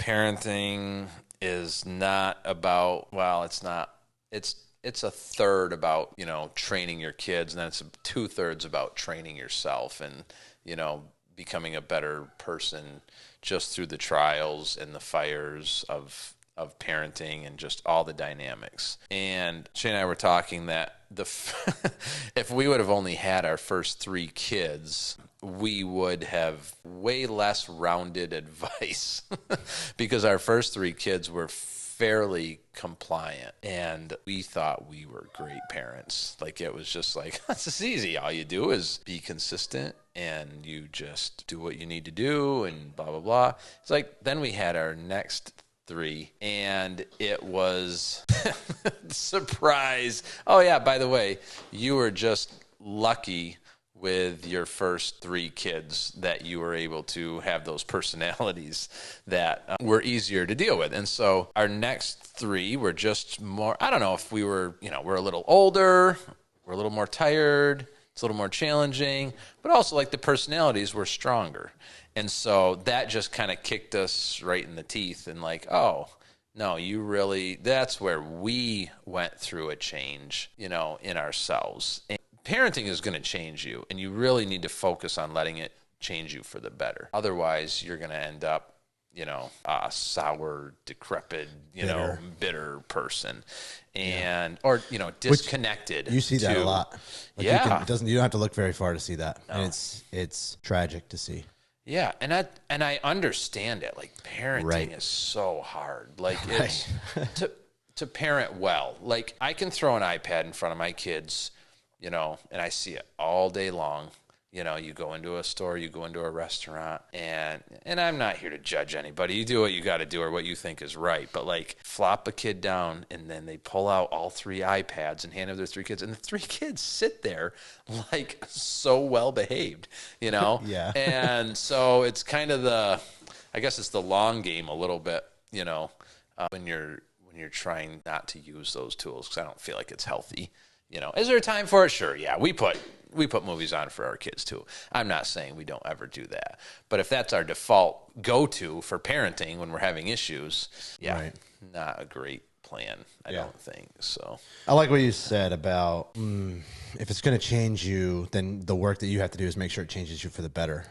parenting is not about, well, it's not, it's a third about, training your kids, and then it's two-thirds about training yourself and, becoming a better person just through the trials and the fires of parenting and just all the dynamics. And Shane and I were talking that if we would have only had our first three kids, we would have way less rounded advice because our first three kids were fairly compliant and we thought we were great parents. Like, it was just like, this is easy. All you do is be consistent and you just do what you need to do and blah, blah, blah. It's like, then we had our next three and it was surprise. Oh yeah, by the way, you were just lucky with your first three kids that you were able to have those personalities that were easier to deal with. And so our next three were just more, I don't know if we were, we're a little older, we're a little more tired, it's a little more challenging, but also like the personalities were stronger. And so that just kind of kicked us right in the teeth and like, oh, no, that's where we went through a change, in ourselves. And parenting is going to change you, and you really need to focus on letting it change you for the better. Otherwise, you're going to end up, a sour, decrepit, bitter person, and or disconnected. You see that a lot. Like yeah, you don't have to look very far to see that, no. And it's tragic to see. Yeah, and I understand it. Like, parenting is so hard. Like, it's to parent well. Like, I can throw an iPad in front of my kids, and I see it all day long. You go into a store, you go into a restaurant, and I'm not here to judge anybody. You do what you got to do or what you think is right. But, like, flop a kid down, and then they pull out all three iPads and hand it to their three kids, and the three kids sit there, like, so well behaved, Yeah. And so it's kind of I guess it's the long game a little bit, when you're trying not to use those tools, because I don't feel like it's healthy. Is there a time for it? Sure, yeah. We put movies on for our kids too. I'm not saying we don't ever do that. But if that's our default go-to for parenting when we're having issues, Right. Not a great plan, I don't think. So I like what you said about if it's going to change you, then the work that you have to do is make sure it changes you for the better.